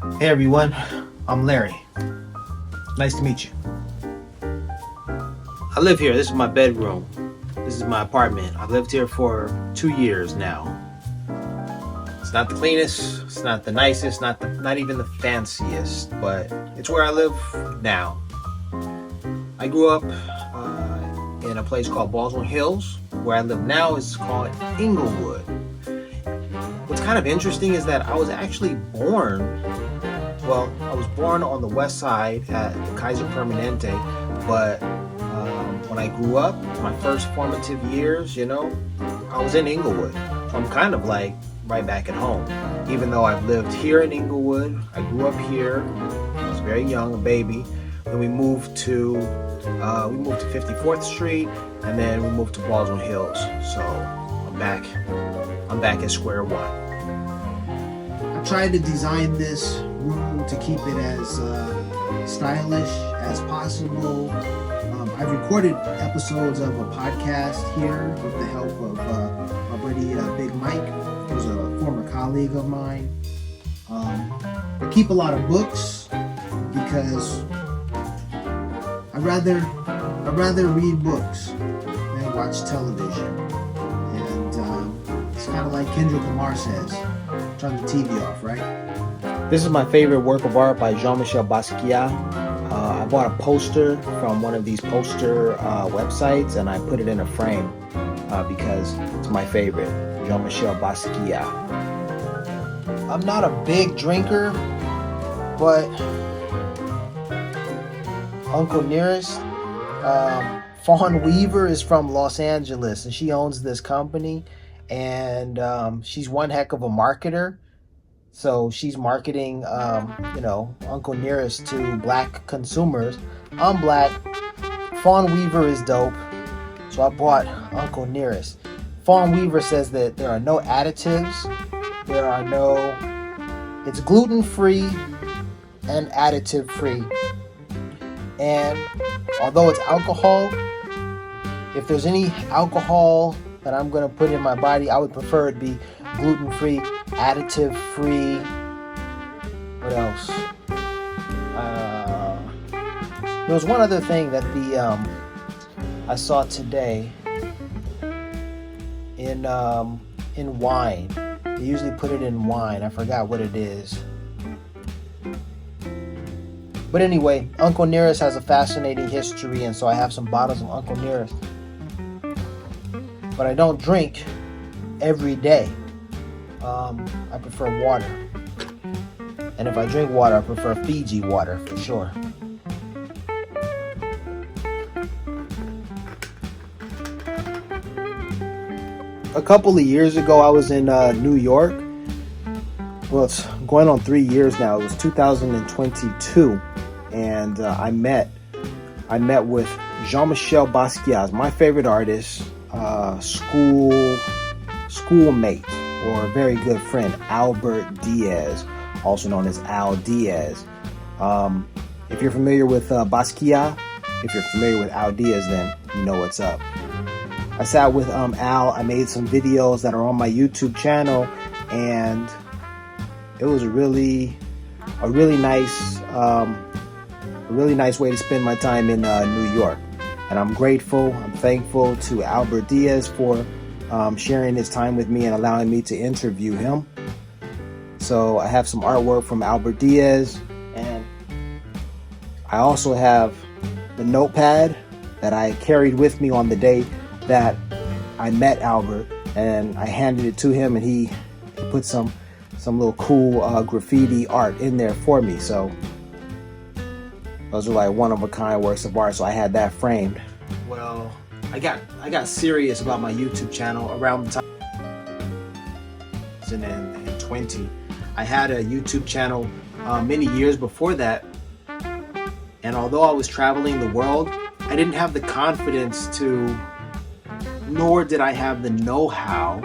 Hey everyone, I'm Larry. Nice to meet you. I live here. This is my bedroom. This is my apartment. I've lived here for 2 years now. It's not the cleanest, it's not the nicest, not even the fanciest, but it's where I live now. I grew up in a place called Baldwin Hills. Where I live now is called Inglewood. What's kind of interesting is that I was actually born I was born on the west side at Kaiser Permanente, but when I grew up, my first formative years, I was in Inglewood. So I'm kind of like right back at home. Even though I've lived here in Inglewood, I grew up here. I was very young, a baby. Then we moved to 54th Street, and then we moved to Baldwin Hills. So I'm back at square one. I tried to design this room to keep it as stylish as possible. I've recorded episodes of a podcast here with the help of my buddy Big Mike, who's a former colleague of mine. I keep a lot of books because I'd rather read books than watch television. And it's kind of like Kendrick Lamar says, turn the TV off, right? This is my favorite work of art by Jean-Michel Basquiat. I bought a poster from one of these poster websites and I put it in a frame because it's my favorite, Jean-Michel Basquiat. I'm not a big drinker, but Uncle Nearest, Fawn Weaver is from Los Angeles and she owns this company, and she's one heck of a marketer. So she's marketing, Uncle Nearest to black consumers. I'm black. Fawn Weaver is dope. So I bought Uncle Nearest. Fawn Weaver says that there are no additives. It's gluten-free and additive-free. And although it's alcohol, if there's any alcohol that I'm going to put in my body, I would prefer it be gluten-free, additive-free. What else? There was one other thing that I saw today in wine. They usually put it in wine. I forgot what it is. But anyway, Uncle Nearest has a fascinating history, and so I have some bottles of Uncle Nearest. But I don't drink every day. I prefer water. And if I drink water, I prefer Fiji water for sure. A couple of years ago, I was in New York. Well, it's going on 3 years now. It was 2022. And I met with Jean-Michel Basquiat, my favorite artist, schoolmate, or a very good friend, Albert Diaz, also known as Al Diaz. If you're familiar with Basquiat, if you're familiar with Al Diaz, then you know what's up. I sat with Al. I made some videos that are on my YouTube channel, and it was a really nice way to spend my time in New York. And I'm grateful, I'm thankful to Albert Diaz for sharing his time with me and allowing me to interview him. So I have some artwork from Albert Diaz, and I also have the notepad that I carried with me on the day that I met Albert, and I handed it to him, and he put some little cool graffiti art in there for me. So those are like one-of-a-kind works of art, so I had that framed. Well, I got serious about my YouTube channel around the time 2020. I had a YouTube channel many years before that, and although I was traveling the world, I didn't have the confidence nor did I have the know-how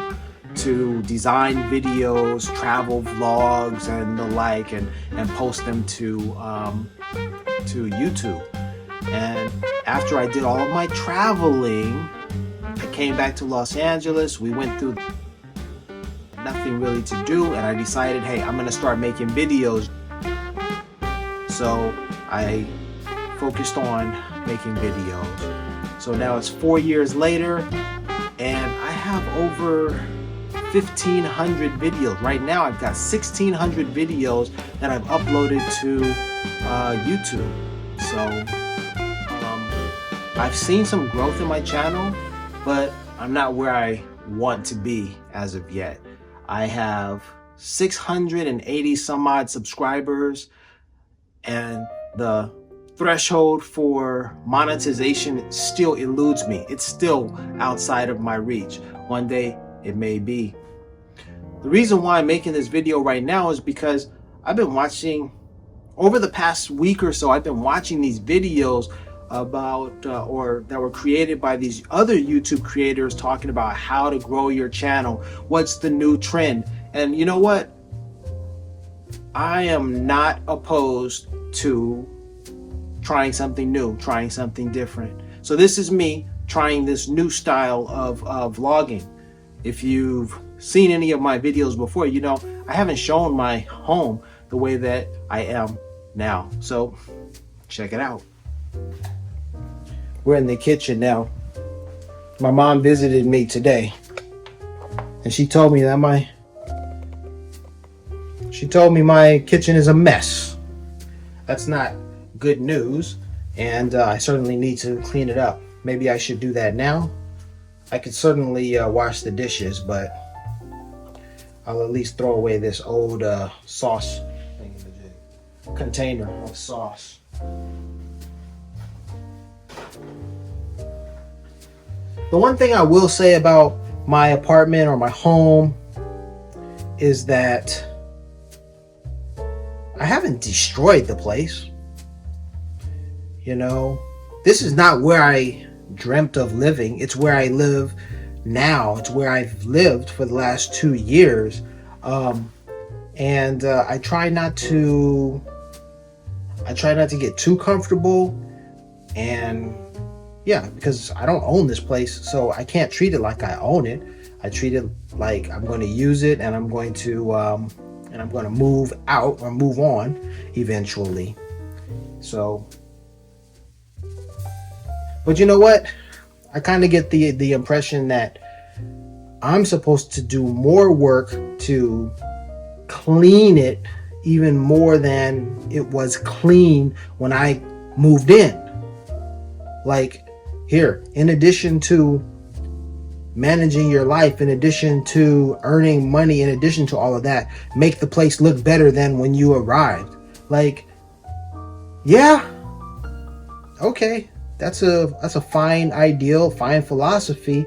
to design videos, travel vlogs, and the like, and post them to YouTube. And after I did all of my traveling, I came back to Los Angeles. We went through nothing really to do, and I decided, hey, I'm gonna start making videos. So I focused on making videos. So now it's 4 years later, and I have over 1,500 videos. Right now I've got 1,600 videos that I've uploaded to YouTube. So I've seen some growth in my channel, but I'm not where I want to be as of yet. I have 680 some odd subscribers, and the threshold for monetization still eludes me. It's still outside of my reach. One day it may be. The reason why I'm making this video right now is because I've been watching, over the past week or so, I've been watching these videos about or that were created by these other YouTube creators talking about how to grow your channel, what's the new trend. And you know what? I am not opposed to trying something new, trying something different. So this is me trying this new style of vlogging. If you've seen any of my videos before, you know I haven't shown my home the way that I am now. So check it out. We're in the kitchen now. My mom visited me today, and she told me that my kitchen is a mess. That's not good news, and I certainly need to clean it up. Maybe I should do that now. I could certainly wash the dishes, but I'll at least throw away this old sauce container of sauce. The one thing I will say about my apartment or my home is that I haven't destroyed the place. You know, this is not where I dreamt of living. It's where I live now. It's where I've lived for the last 2 years. And I try not to get too comfortable, and yeah, because I don't own this place, so I can't treat it like I own it. I treat it like I'm going to use it, and I'm going to move out or move on eventually. So, but you know what? I kind of get the impression that I'm supposed to do more work to clean it even more than it was clean when I moved in. Like, here, in addition to managing your life, in addition to earning money, in addition to all of that, make the place look better than when you arrived. Like, yeah, okay, that's a fine ideal, fine philosophy,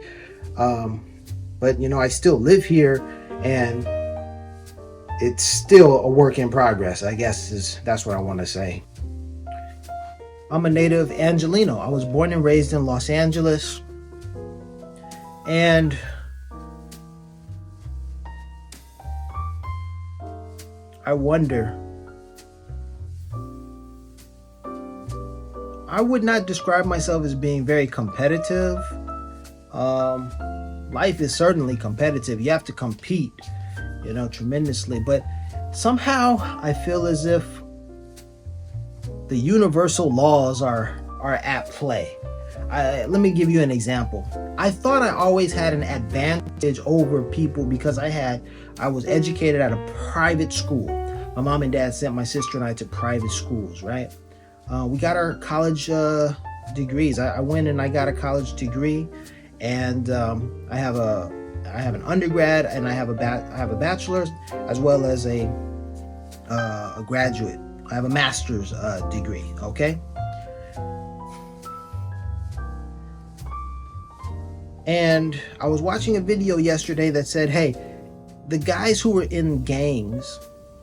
but you know, I still live here, and it's still a work in progress, I guess that's what I want to say. I'm a native Angelino. I was born and raised in Los Angeles, and I wonder, I would not describe myself as being very competitive. Life is certainly competitive. You have to compete, you know, tremendously, but somehow I feel as if the universal laws are at play. Let me give you an example. I thought I always had an advantage over people because I was educated at a private school. My mom and dad sent my sister and I to private schools, right? We got our college degrees. I went and I got a college degree, and I have an undergrad, and I have a bachelor's, as well as a graduate. I have a master's degree, okay? And I was watching a video yesterday that said, hey, the guys who were in gangs,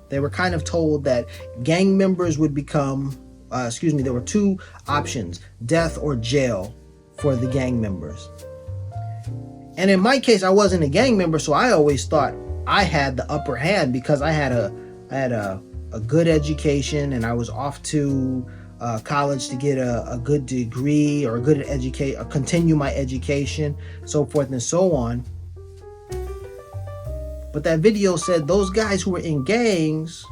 they were kind of told that gang members would become, there were two options, death or jail for the gang members. And in my case, I wasn't a gang member, so I always thought I had the upper hand because I had a good education, and I was off to college to get a good degree or continue my education, so forth and so on. But that video said those guys who were in gangs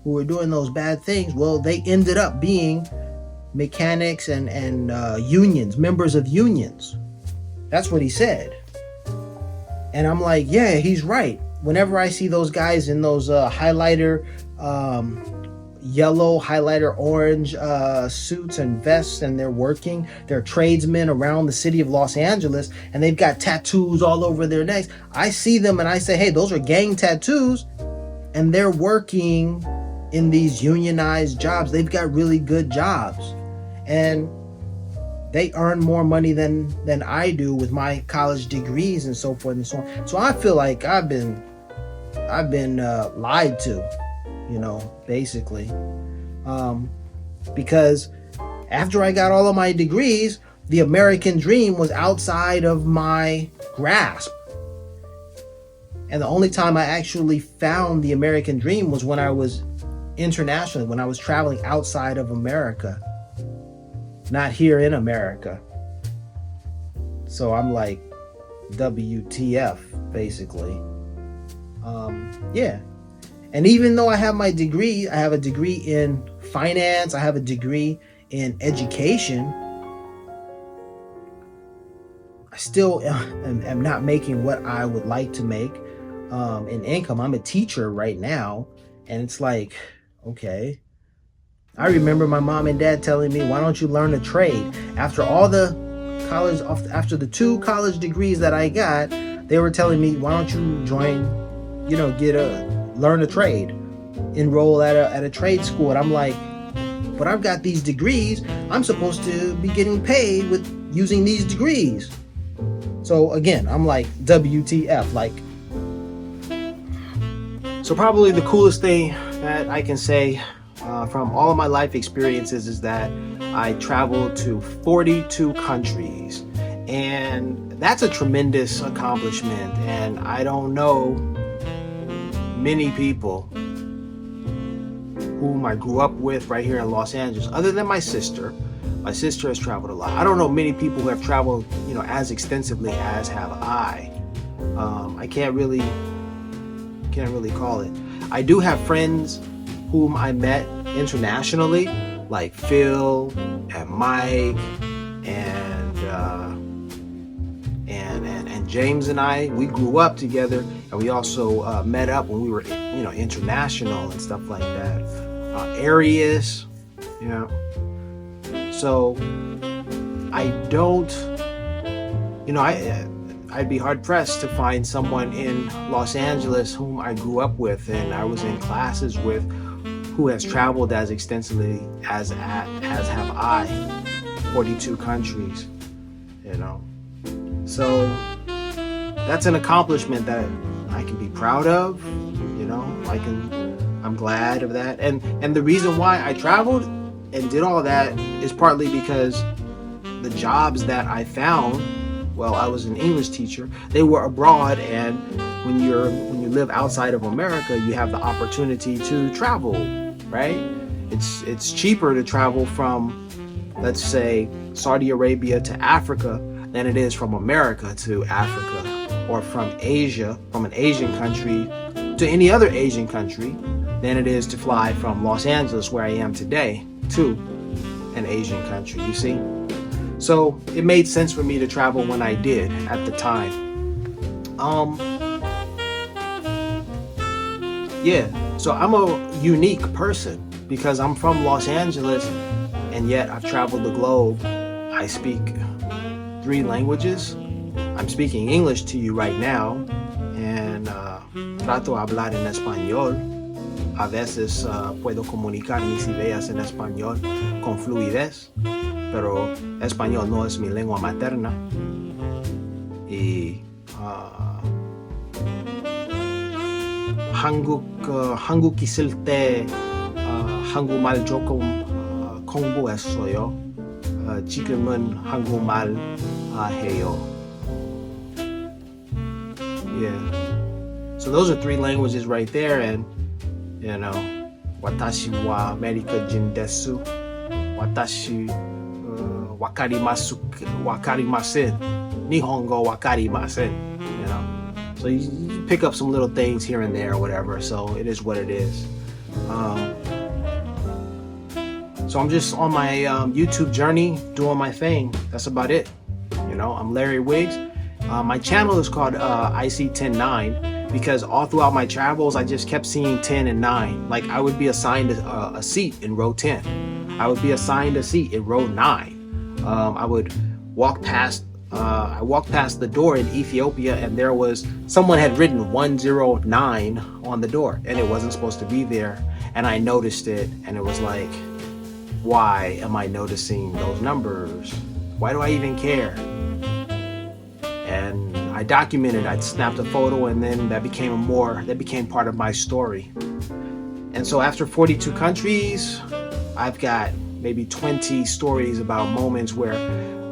who were doing those bad things, well, they ended up being mechanics and unions, members of unions. That's what he said. And I'm like, yeah, he's right. Whenever I see those guys in those highlighter yellow, highlighter orange suits and vests, and they're tradesmen around the city of Los Angeles, and they've got tattoos all over their necks, I see them and I say, hey, those are gang tattoos, and they're working in these unionized jobs. They've got really good jobs, and they earn more money than I do with my college degrees and so forth and so on. So I feel like I've been lied to, basically, because after I got all of my degrees, the American dream was outside of my grasp. And the only time I actually found the American dream was when I was internationally, when I was traveling outside of America, not here in America. So I'm like, WTF, basically. Yeah. And even though I have my degree, I have a degree in finance, I have a degree in education, I still am not making what I would like to make in income. I'm a teacher right now, and it's like, okay. I remember my mom and dad telling me, why don't you learn a trade? After the 2 college degrees that I got, they were telling me, why don't you learn a trade, enroll at a trade school. And I'm like, but I've got these degrees. I'm supposed to be getting paid with using these degrees. So again, I'm like, WTF, like. So probably the coolest thing that I can say from all of my life experiences is that I traveled to 42 countries, and that's a tremendous accomplishment. And I don't know many people whom I grew up with right here in Los Angeles, other than my sister. My sister has traveled a lot. I don't know many people who have traveled, as extensively as have I. I can't really call it. I do have friends whom I met internationally, like Phil and Mike and James and I. We grew up together, and we also met up when we were, international and stuff like that. Arius, So I don't, I'd be hard pressed to find someone in Los Angeles whom I grew up with and I was in classes with who has traveled as extensively as have I, 42 countries, So that's an accomplishment that I can be proud of, I'm glad of that. And the reason why I traveled and did all that is partly because the jobs that I found, well, I was an English teacher, they were abroad, and when you live outside of America, you have the opportunity to travel, right? It's cheaper to travel from, let's say, Saudi Arabia to Africa than it is from America to Africa, or from Asia, from an Asian country to any other Asian country, than it is to fly from Los Angeles, where I am today, to an Asian country, you see? So it made sense for me to travel when I did at the time. So I'm a unique person because I'm from Los Angeles, and yet I've traveled the globe. I speak 3 languages. I'm speaking English to you right now, and trato de hablar en español. A veces puedo comunicar mis ideas en español con fluidez, pero español no es mi lengua materna. Y 한국 있을 때 한국말 조금 공부했어요. 지금은 한국말 해요. So those are 3 languages right there, and watashi wa America jin desu. Watashi wakarimasen. Nihongo wakarimasen. So you pick up some little things here and there or whatever. So it is what it is. So I'm just on my YouTube journey, doing my thing. That's about it. You know, I'm Larry Wiggs. My channel is called iSee109 because all throughout my travels, I just kept seeing 10 and 9. Like I would be assigned a seat in row 10. I would be assigned a seat in row 9. I would walk past. I walked past the door in Ethiopia, and there was someone had written 109 on the door, and it wasn't supposed to be there. And I noticed it, and it was like, why am I noticing those numbers? Why do I even care? And I documented, I snapped a photo, and then that became part of my story. And so after 42 countries, I've got maybe 20 stories about moments where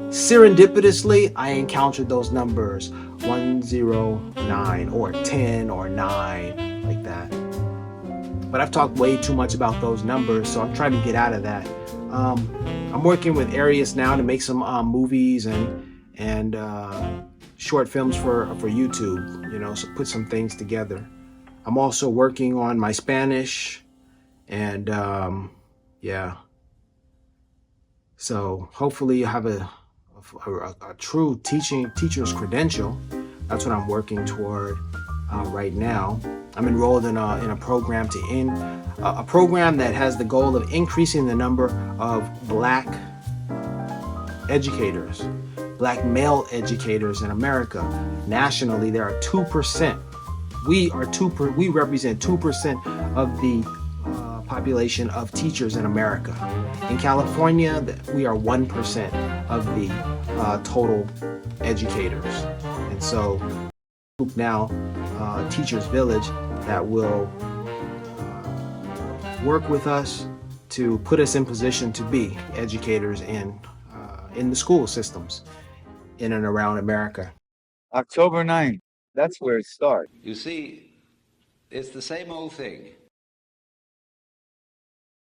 serendipitously I encountered those numbers, 109 or 10 or 9, like that. But I've talked way too much about those numbers, so I'm trying to get out of that. I'm working with Arius now to make some movies and short films for YouTube, you know, so put some things together. I'm also working on my Spanish, and yeah. So hopefully you have a true teacher's credential. That's what I'm working toward right now. I'm enrolled in a program a program that has the goal of increasing the number of black educators, black male educators in America. Nationally, there are 2%. We represent 2% of the population of teachers in America. In California, we are 1% of the total educators. And so now Teachers Village that will work with us to put us in position to be educators in the school systems in and around America. October 9th, that's where it starts. You see, it's the same old thing.